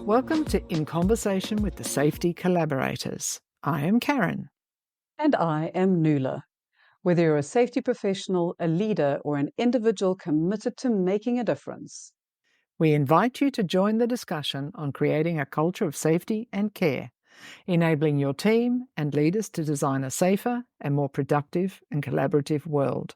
Welcome to In Conversation with the Safety Collaborators. I am Karen. And I am Nuala. Whether you're a safety professional, a leader, or an individual committed to making a difference, We invite you to join the discussion on creating a culture of safety and care, enabling your team and leaders to design a safer and more productive and collaborative world.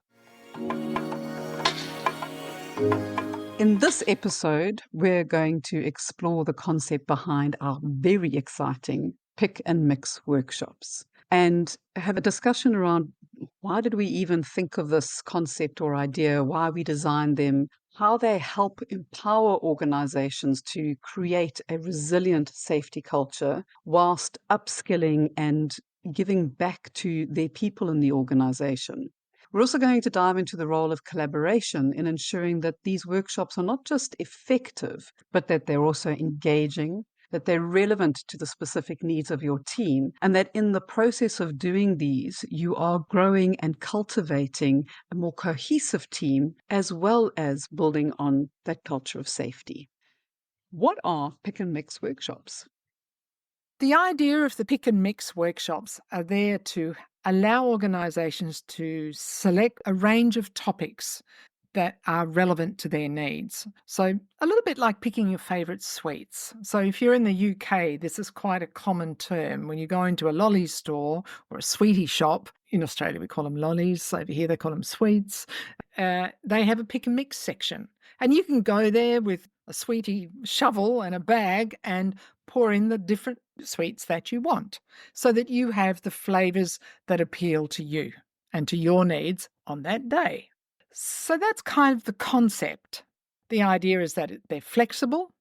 in this episode, we're going to explore the concept behind our very exciting pick and mix workshops and have a discussion around why did we even think of this concept or idea, why we designed them, how they help empower organizations to create a resilient safety culture whilst upskilling and giving back to their people in the organization. We're also going to dive into the role of collaboration in ensuring that these workshops are not just effective, but that they're also engaging, that they're relevant to the specific needs of your team, and that in the process of doing these, you are growing and cultivating a more cohesive team, as well as building on that culture of safety. What are pick and mix workshops? The idea of the pick and mix workshops are there to allow organisations to select a range of topics that are relevant to their needs. So a little bit like picking your favourite sweets. So if you're in the UK, this is quite a common term. When you go into a lolly store or a sweetie shop, in Australia we call them lollies, over here they call them sweets, they have a pick and mix section. And you can go there with a sweetie shovel and a bag and pour in the different sweets that you want so that you have the flavours that appeal to you and to your needs on that day. So that's kind of the concept. The idea is that they're flexible,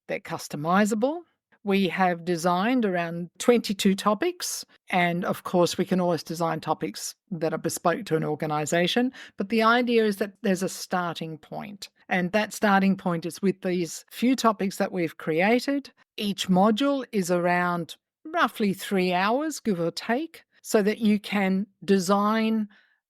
they're customizable. We have designed around 22 topics, and of course we can always design topics that are bespoke to an organisation, but the idea is that there's a starting point, and that starting point is with these few topics that we've created. Each module is around roughly 3 hours, give or take, so that you can design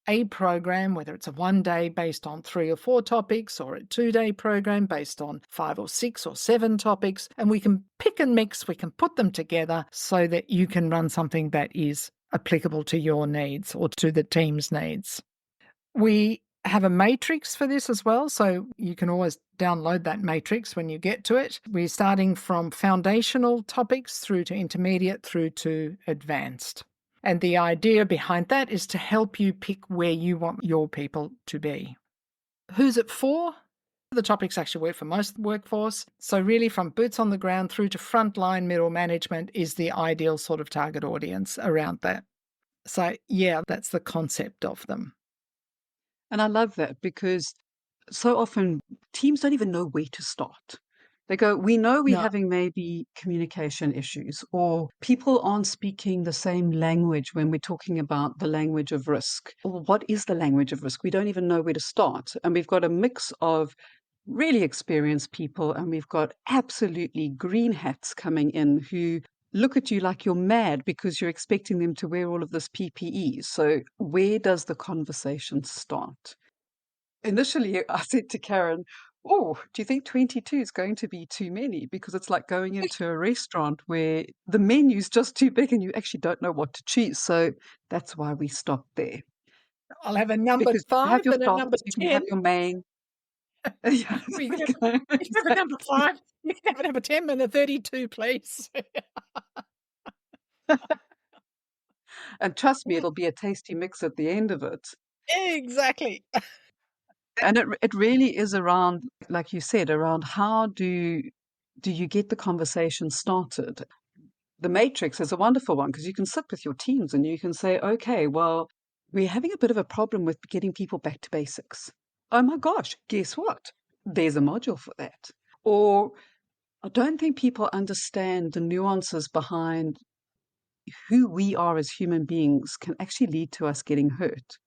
a program, whether it's a 1 day based on 3 or 4 topics or a 2 day program based on 5 or 6 or 7 topics, and we can pick and mix, we can put them together so that you can run something that is applicable to your needs or to the team's needs. We have a matrix for this as well, so you can always download that matrix when you get to it. We're starting from foundational topics through to intermediate through to advanced. And the idea behind that is to help you pick where you want your people to be. Who's it for? The topics actually work for most workforce. So really from boots on the ground through to frontline middle management is the ideal sort of target audience around that. So yeah, that's the concept of them. And I love that because so often teams don't even know where to start. They go, we know we're No. having maybe communication issues, or people aren't speaking the same language when we're talking about the language of risk. Or what is the language of risk? We don't even know where to start. And we've got a mix of really experienced people, and we've got absolutely green hats coming in who look at you like you're mad because you're expecting them to wear all of this PPE. So, where does the conversation start? Initially, I said to Karen, "Oh, do you think 22 is going to be too many?" Because it's like going into a restaurant where the menu's just too big and you actually don't know what to choose. So that's why we stopped there. I'll have a number Because you can 5 have your and a number starters, you can have 10. your main. Yeah, We there can we go. you can have a number 5. You can have a number 10 and a 32, please. And trust me, it'll be a tasty mix at the end of it. Exactly. And it really is around, like you said, around how do you get the conversation started? The matrix is a wonderful one because you can sit with your teams and you can say, okay, well, we're having a bit of a problem with getting people back to basics. Oh my gosh, guess what? There's a module for that. Or I don't think people understand the nuances behind who we are as human beings can actually lead to us getting hurt.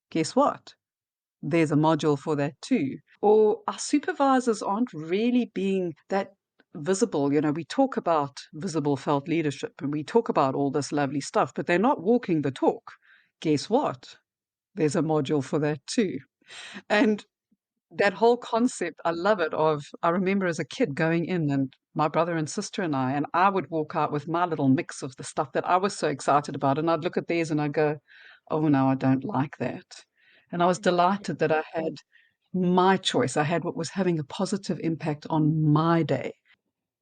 Guess what? There's a module for that too. Or our supervisors aren't really being that visible. You know, we talk about visible felt leadership and we talk about all this lovely stuff, but they're not walking the talk. Guess what? There's a module for that too. And that whole concept, I love it. I remember as a kid going in and my brother and sister and I would walk out with my little mix of the stuff that I was so excited about. And I'd look at theirs and I'd go, oh, no, I don't like that. And I was delighted that I had my choice. I had what was having a positive impact on my day.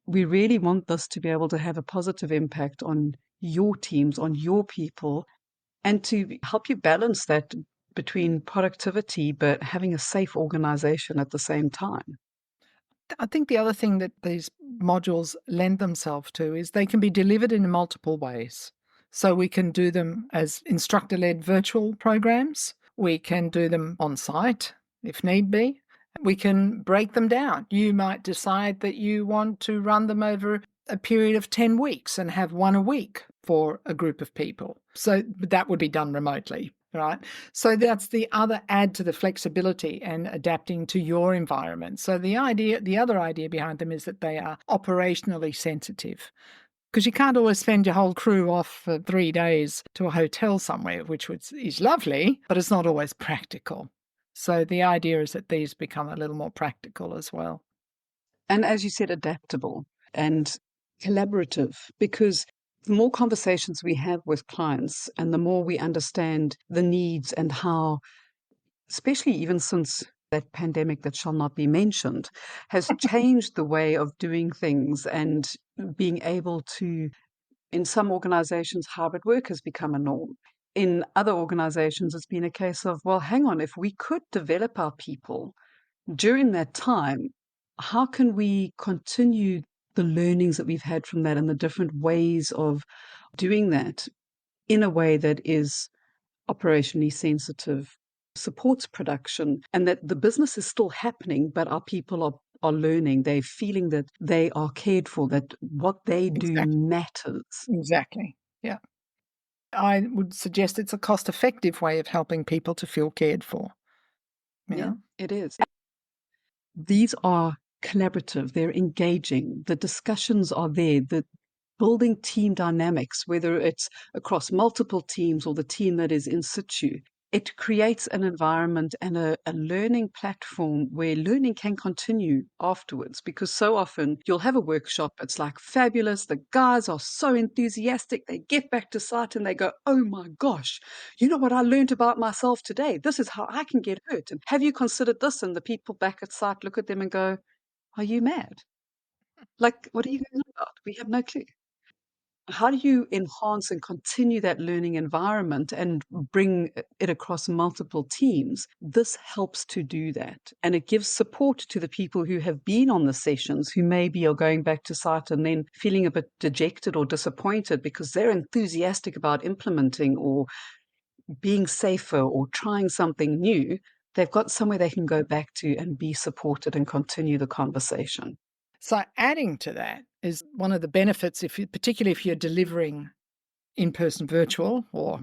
We really want this to be able to have a positive impact on your teams, on your people, and to help you balance that between productivity but having a safe organization at the same time. I think the other thing that these modules lend themselves to is they can be delivered in multiple ways. So we can do them as instructor-led virtual programs. We can do them on site if need be. We can break them down. You might decide that you want to run them over a period of 10 weeks and have one a week for a group of people. So that would be done remotely, right? So that's the other add to the flexibility and adapting to your environment. So the other idea behind them is that they are operationally sensitive. Because you can't always send your whole crew off for 3 days to a hotel somewhere, which is lovely, but it's not always practical. So the idea is that these become a little more practical as well. And as you said, adaptable and collaborative, because the more conversations we have with clients and the more we understand the needs and how, especially even since that pandemic that shall not be mentioned, has changed the way of doing things and being able to, in some organizations, hybrid work has become a norm. In other organizations, it's been a case of, well, hang on, if we could develop our people during that time, how can we continue the learnings that we've had from that and the different ways of doing that in a way that is operationally sensitive, supports production, and that the business is still happening, but our people are learning. They're feeling that they are cared for, that what they do Exactly. matters. Exactly. Yeah. I would suggest it's a cost-effective way of helping people to feel cared for. Yeah, Yeah. it is. These are collaborative, they're engaging, the discussions are there, the building team dynamics, whether it's across multiple teams or the team that is in situ. It creates an environment and a learning platform where learning can continue afterwards, because so often you'll have a workshop, it's like fabulous, the guys are so enthusiastic, they get back to site and they go, oh my gosh, you know what I learned about myself today? This is how I can get hurt. And have you considered this? And the people back at site look at them and go, are you mad? Like, what are you going on about? We have no clue. How do you enhance and continue that learning environment and bring it across multiple teams? This helps to do that. And it gives support to the people who have been on the sessions, who maybe are going back to site and then feeling a bit dejected or disappointed because they're enthusiastic about implementing or being safer or trying something new. They've got somewhere they can go back to and be supported and continue the conversation. So adding to that is one of the benefits, particularly if you're delivering in-person virtual or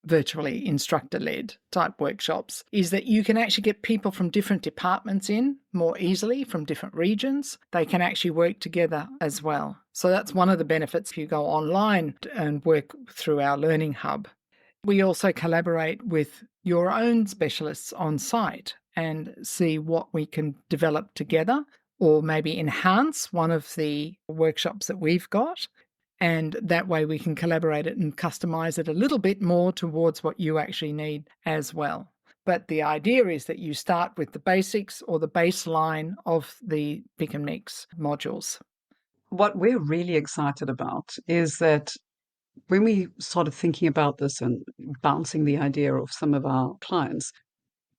virtually instructor-led type workshops, is that you can actually get people from different departments in more easily, from different regions. They can actually work together as well. So that's one of the benefits if you go online and work through our learning hub. We also collaborate with your own specialists on site and see what we can develop together, or maybe enhance one of the workshops that we've got. And that way we can collaborate it and customize it a little bit more towards what you actually need as well. But the idea is that you start with the basics or the baseline of the pick and mix modules. What we're really excited about is that when we started thinking about this and bouncing the idea off some of our clients,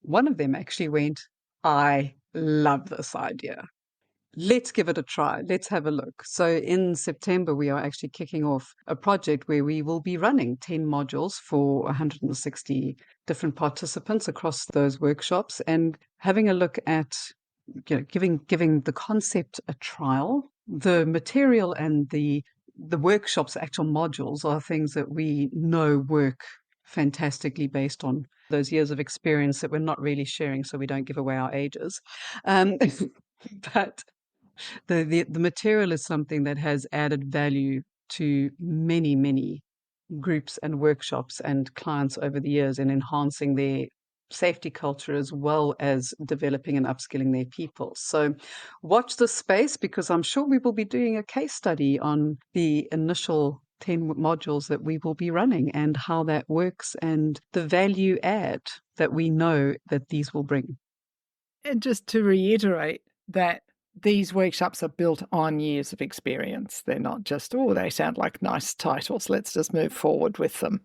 one of them actually went, I love this idea. Let's give it a try. Let's have a look. So in September, we are actually kicking off a project where we will be running 10 modules for 160 different participants across those workshops and having a look at giving the concept a trial. The material and the workshops, actual modules, are things that we know work fantastically based on those years of experience that we're not really sharing, so we don't give away our ages. But the material is something that has added value to many groups and workshops and clients over the years in enhancing their safety culture as well as developing and upskilling their people. So watch this space because I'm sure we will be doing a case study on the initial 10 modules that we will be running and how that works and the value add that we know that these will bring. And just to reiterate that these workshops are built on years of experience. They're not just, oh, they sound like nice titles. Let's just move forward with them.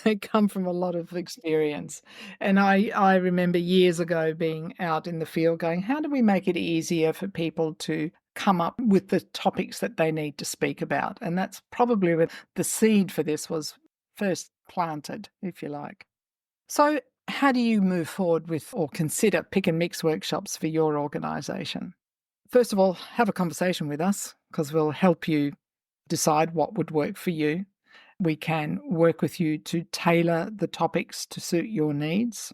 They come from a lot of experience. And I remember years ago being out in the field going, how do we make it easier for people to come up with the topics that they need to speak about? And that's probably where the seed for this was first planted, if you like. So, how do you move forward with or consider pick and mix workshops for your organisation? First of all, have a conversation with us because we'll help you decide what would work for you. We can work with you to tailor the topics to suit your needs.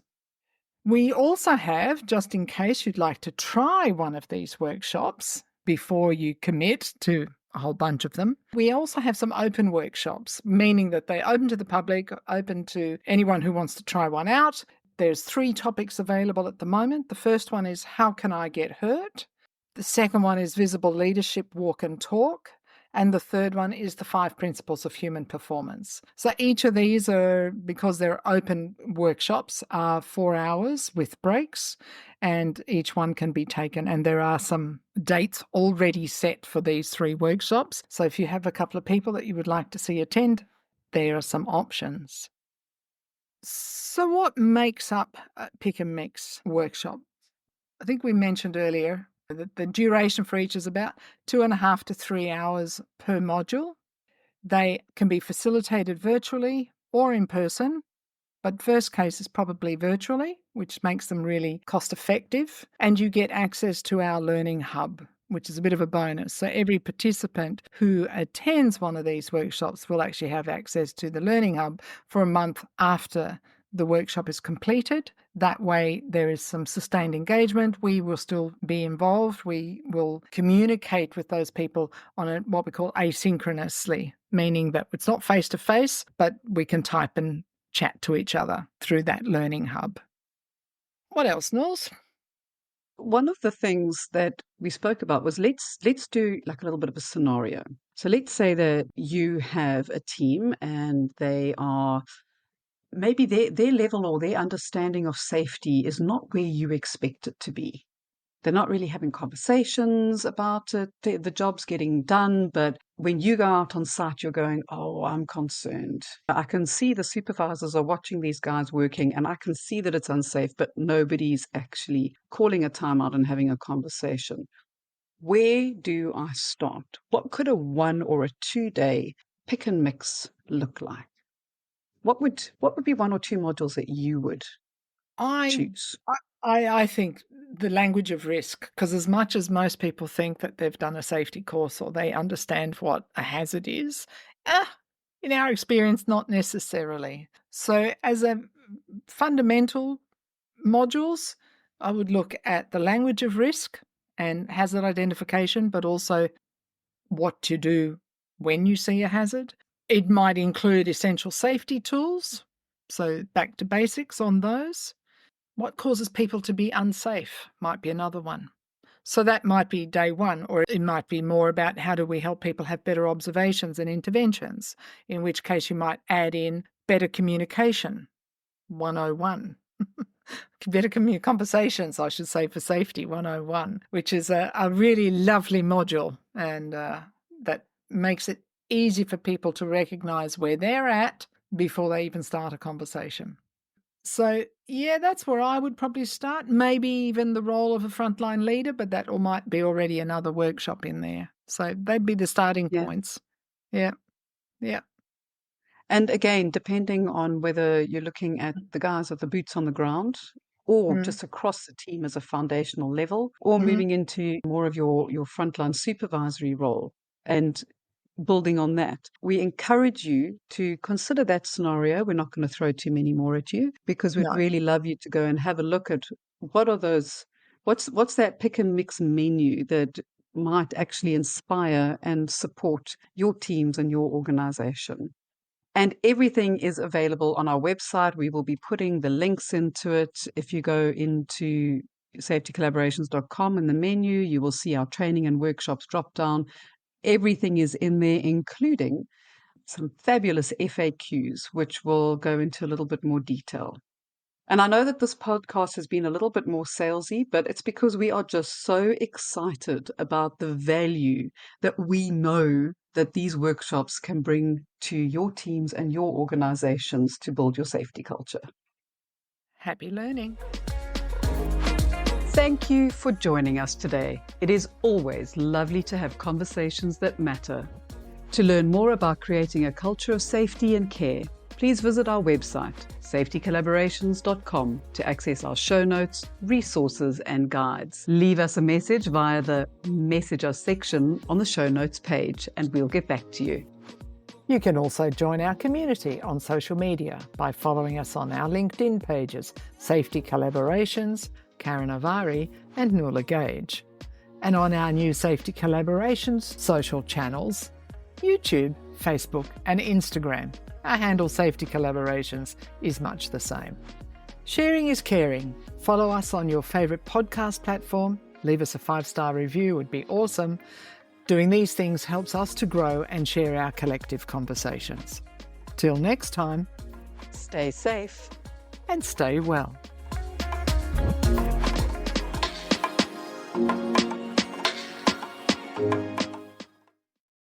We also have, just in case you'd like to try one of these workshops before you commit to a whole bunch of them, we also have some open workshops, meaning that they're open to the public, open to anyone who wants to try one out. There's 3 topics available at the moment. The first one is how can I get hurt? The second one is visible leadership, walk and talk. And the third one is the 5 principles of human performance. So each of these are, because they're open workshops, are 4 hours with breaks, and each one can be taken. And there are some dates already set for these 3 workshops. So if you have a couple of people that you would like to see attend, there are some options. So what makes up a pick and mix workshop? I think we mentioned earlier that the duration for each is about 2.5 to 3 hours per module. They can be facilitated virtually or in person, but first case is probably virtually, which makes them really cost effective. And you get access to our learning hub, which is a bit of a bonus. So every participant who attends one of these workshops will actually have access to the learning hub for a month after the workshop is completed. That way there is some sustained engagement. We will still be involved. We will communicate with those people on what we call asynchronously, meaning that it's not face to face, but we can type and chat to each other through that learning hub. What else, Nils? One of the things that we spoke about was let's do like a little bit of a scenario. So let's say that you have a team and they are maybe their level or their understanding of safety is not where you expect it to be. They're not really having conversations about it. The job's getting done, but when you go out on site, you're going, oh, I'm concerned. I can see the supervisors are watching these guys working, and I can see that it's unsafe, but nobody's actually calling a timeout and having a conversation. Where do I start? What could a 1 or a 2 day pick and mix look like? What would be 1 or 2 modules that you would I choose? I think the language of risk, because as much as most people think that they've done a safety course or they understand what a hazard is, in our experience, not necessarily. So as a fundamental modules, I would look at the language of risk and hazard identification, but also what to do when you see a hazard. It might include essential safety tools, so back to basics on those. What causes people to be unsafe might be another one. So that might be day 1, or it might be more about how do we help people have better observations and interventions, in which case you might add in better communication, 101. Better conversations, I should say, for safety, 101, which is a really lovely module and that makes it easy for people to recognise where they're at before they even start a conversation. So, yeah, that's where I would probably start. Maybe even the role of a frontline leader, but that might be already another workshop in there. So they'd be the starting Yeah. points. Yeah, yeah. And again, depending on whether you're looking at the guys with the boots on the ground or Mm, just across the team as a foundational level, or mhm. moving into more of your frontline supervisory role and building on that. We encourage you to consider that scenario. We're not going to throw too many more at you because we'd No. really love you to go and have a look at what are those, what's that pick and mix menu that might actually inspire and support your teams and your organization. And everything is available on our website. We will be putting the links into it. If you go into safetycollaborations.com in the menu, you will see our training and workshops drop down. Everything is in there, including some fabulous FAQs, which will go into a little bit more detail. And I know that this podcast has been a little bit more salesy, but it's because we are just so excited about the value that we know that these workshops can bring to your teams and your organizations to build your safety culture. Happy learning. Thank you for joining us today. It is always lovely to have conversations that matter. To learn more about creating a culture of safety and care, please visit our website, safetycollaborations.com, to access our show notes, resources, and guides. Leave us a message via the Message Us section on the show notes page, and we'll get back to you. You can also join our community on social media by following us on our LinkedIn pages, Safety Collaborations, Karen Avari, and Nuala Gage, and on our new Safety Collaborations social channels, YouTube, Facebook, and Instagram. Our handle, Safety Collaborations, is much the same. Sharing is caring. Follow us on your favourite podcast platform. Leave us a 5-star review would be awesome. Doing these things helps us to grow and share our collective conversations. Till next time, Stay safe and stay well.